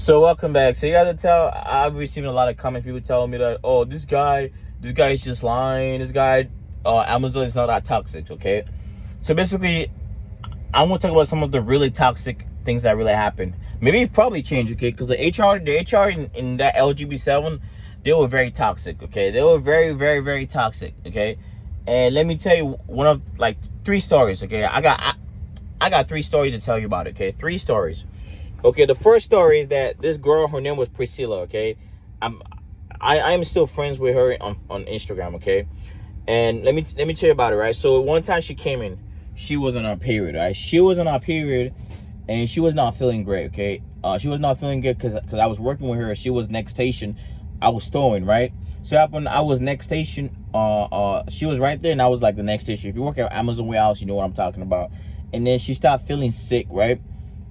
So welcome back. So you guys can tell I've received a lot of comments. People telling me that, oh, this guy is just lying. This guy, Amazon is not that toxic. Okay. So basically, I want to talk about some of the really toxic things that really happened. Maybe it's probably changed. Okay, because the HR in that LGB7, they were very toxic. Okay, they were very, very, very toxic. Okay, and let me tell you one of like three stories. Okay, I got three stories to tell you about. Okay, three stories. Okay, the first story is that this girl, her name was Priscilla. Okay, I'm still friends with her on Instagram. Okay, and let me tell you about it. Right, so one time she came in, she was on her period. Right, she was on her period, and she was not feeling great. Okay, she was not feeling good because I was working with her. She was next station, I was stowing. Right, so happened I was next station. She was right there, and I was like the next station. If you work at Amazon warehouse, you know what I'm talking about. And then she started feeling sick. Right.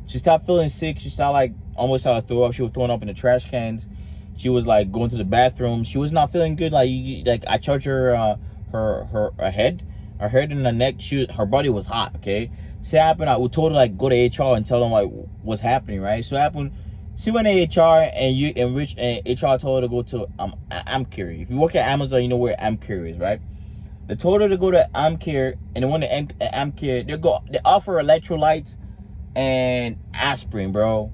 She stopped feeling sick. She started like almost how to throw up. She was throwing up in the trash cans. She was like going to the bathroom. She was not feeling good. Like I charged her her head and her neck. Her body was hot. Okay. So happened. I told her like go to HR and tell them like what's happening. Right. So happened. She went to HR and HR told her to go to Amcare. If you work at Amazon, you know where Amcare is, right? They told her to go to Amcare, and then when the Amcare, they offer electrolytes and aspirin, bro.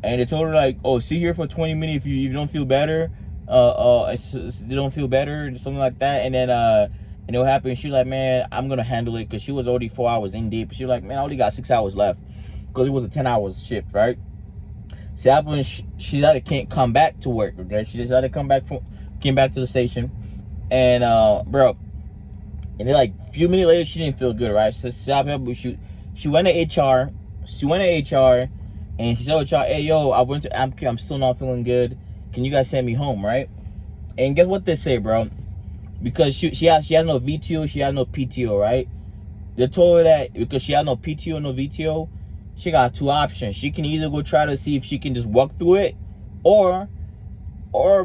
And they told her like, oh, sit here for 20 minutes if you don't feel better. They don't feel better, something like that. And then and what happened? She was like, man, I'm gonna handle it, because she was already 4 hours in deep. She was like, man, I only got 6 hours left, because it was a 10-hour shift, right? So happened, she can't come back to work. Okay, she just had to came back to the station, and bro, and then like a few minutes later, she didn't feel good, right? So she went to HR. She went to HR and she told HR, hey, yo, I went to Amcare. I'm still not feeling good. Can you guys send me home, right? And guess what they say, bro? Because she has no VTO, she has no PTO, right? They told her that because she has no PTO, no VTO, she got two options. She can either go try to see if she can just walk through it, or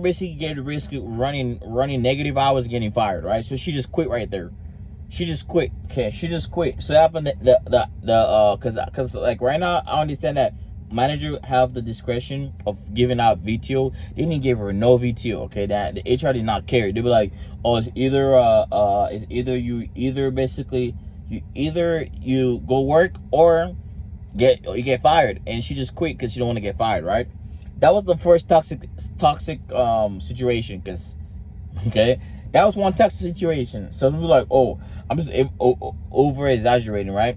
basically get the risk of running negative hours, getting fired, right? So she just quit right there. She just quit. Okay, she just quit. So it happened because like right now I understand that manager have the discretion of giving out VTO. They didn't give her no VTO. Okay, that the HR did not care. They were like, oh, it's either you go work or you get fired. And she just quit because she don't want to get fired, right? That was the first toxic situation, because okay, that was one toxic situation. So people like, oh, I'm just over exaggerating, right?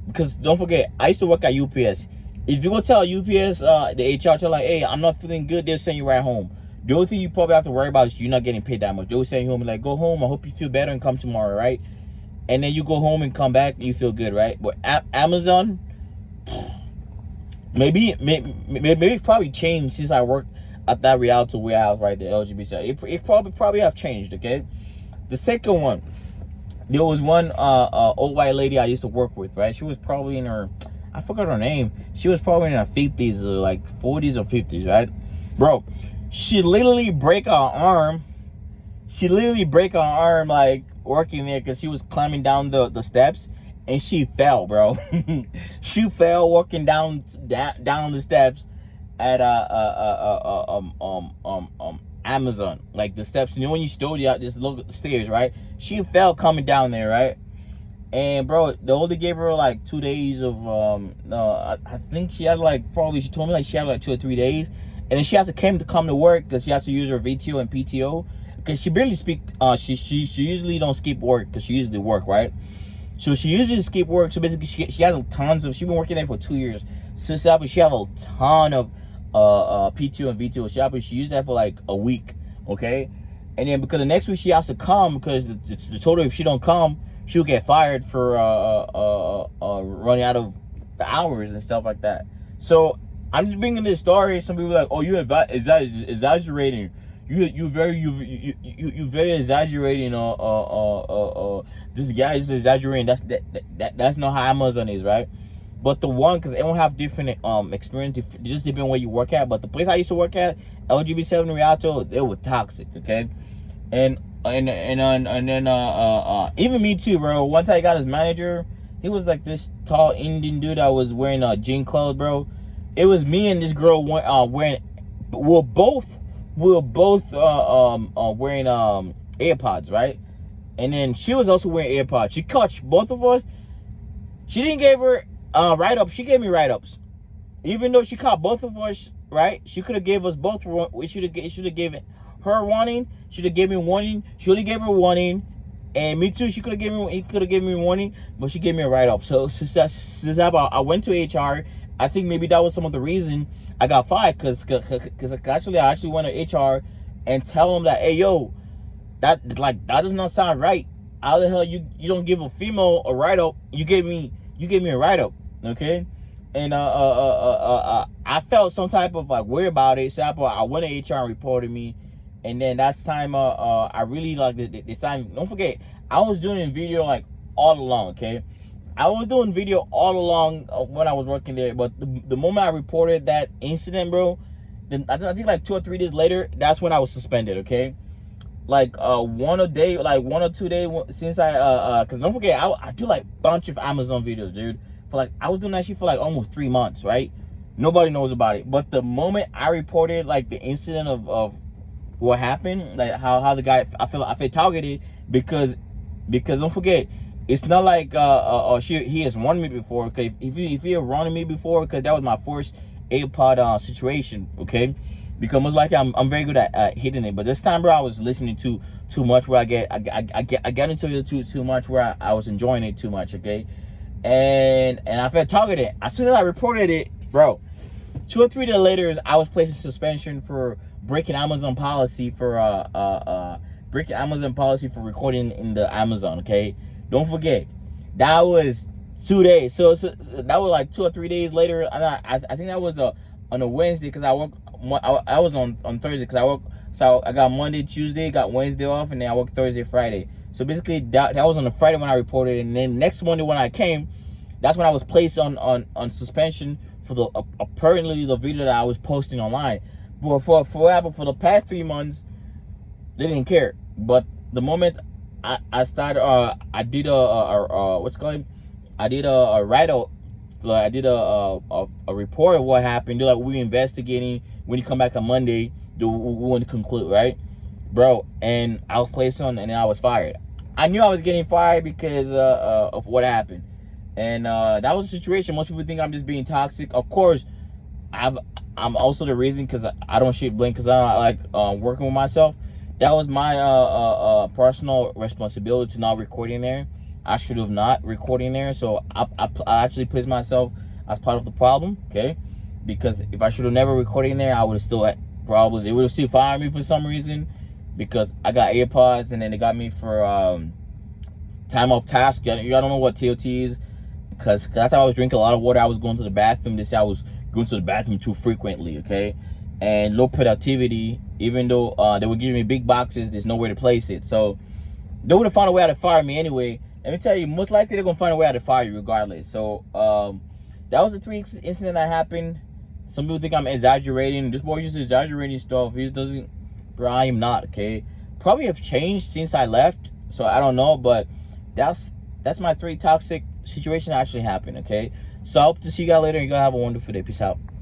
Because don't forget, I used to work at UPS. If you go tell UPS, the HR tell like, hey, I'm not feeling good, they'll send you right home. The only thing you probably have to worry about is you're not getting paid that much. They'll send you home and like, go home, I hope you feel better and come tomorrow, right? And then you go home and come back and you feel good, right? But Amazon, maybe it's probably changed since I worked at that Rialto warehouse, right? The LGBT. It probably have changed. Okay. The second one, there was one old white lady I used to work with, right? She was probably in her, I forgot her name. She was probably in her 50s or like 40s or 50s, right? Bro, she literally break her arm. Like working there because she was climbing down the steps. And she fell, bro. She fell walking down the steps at Amazon, like the steps. You know when you stow you out this little stairs, right? She fell coming down there, right? And bro, they only gave her like 2 days of I think she had like she told me like she had like 2 or 3 days, and then she has to come to work because she has to use her VTO and PTO because she barely speak. She usually don't skip work because she usually work, right? So she usually skip work. So basically, she has tons of. She's been working there for 2 years. So she have a ton of PTO and VTO. She used that for like a week, okay. And then because the next week she has to come because the total if she don't come, she'll get fired for running out of the hours and stuff like that. So I'm just bringing this story. Some people are like, oh, you exaggerating. You very exaggerating. This guy is exaggerating. That's not how Amazon is, right? But the one, because everyone have different experience, just depending where you work at. But the place I used to work at, LGB7 Rialto, they were toxic, okay? And then even me too, bro. One time I got his manager, he was like this tall Indian dude that was wearing jean clothes, bro. it was me and this girl wearing. We were both wearing AirPods, right? And then she was also wearing AirPods. She caught both of us. She didn't give her write-ups. She gave me write-ups. Even though she caught both of us, right? She could have gave us both. We should have given her warning. Should have gave me warning. She only gave her warning, and me too. He could have given me warning, but she gave me a write-up. So since I went to HR. I think maybe that was some of the reason I got fired. Cause I actually went to HR and tell them that, hey yo, that does not sound right. How the hell you don't give a female a write-up? You gave me a write-up, okay? And I felt some type of like weird about it. So I went to HR and reported me. And then that's time I really like this time. Don't forget, I was doing a video like all along, okay? I was doing video all along when I was working there, but the moment I reported that incident, bro, then I think like 2 or 3 days later, that's when I was suspended, okay? Like 1 or 2 days since cause don't forget, I do like bunch of Amazon videos, dude. I was doing that shit for like almost 3 months, right? Nobody knows about it. But the moment I reported like the incident of what happened, like how the guy, I feel targeted because don't forget, it's not like he has warned me before. Okay, if he had warned me before, because that was my first AirPod situation. Okay, because most likely I'm very good at hitting it, but this time, bro, I was listening too much where I got into it too much where I was enjoying it too much. Okay, and I felt targeted. As soon as I reported it, bro, 2 or 3 days later, I was placed in suspension for breaking Amazon policy for recording in the Amazon. Okay. Don't forget, that was 2 days. So that was like 2 or 3 days later. I think that was on a Wednesday because I was on Thursday because I work. So I got Monday, Tuesday, got Wednesday off, and then I worked Thursday, Friday. So basically that was on a Friday when I reported, and then next Monday when I came, that's when I was placed on suspension for the apparently the video that I was posting online. But for what happened for the past 3 months, they didn't care. But the moment I started, I did what's it called? I did a write-up. I did a report of what happened. They're like, we're investigating. When you come back on Monday, we want to conclude, right, bro? And I was placed on, and then I was fired. I knew I was getting fired because of what happened, and that was the situation. Most people think I'm just being toxic. Of course, I'm also the reason because I don't shit blame because I like working with myself. That was my personal responsibility to not recording there. I should have not recording there. So I actually placed myself as part of the problem, okay? Because if I should have never recording there, I would have still they would have still fired me for some reason because I got AirPods and then they got me for time off task. I don't know what TOT is because that's how I was drinking a lot of water. I was going to the bathroom. They said I was going to the bathroom too frequently, okay? And low productivity, even though they were giving me big boxes, there's nowhere to place it. So they would have found a way how to fire me anyway. Let me tell you, most likely they're gonna find a way how to fire you regardless. So that was the 3 incident that happened. Some people think I'm exaggerating. This boy just exaggerating stuff. He doesn't, bro. I am not, okay? Probably have changed since I left, so I don't know. But that's my 3 toxic situation that actually happened, okay? So I hope to see you guys later. You guys have a wonderful day. Peace out.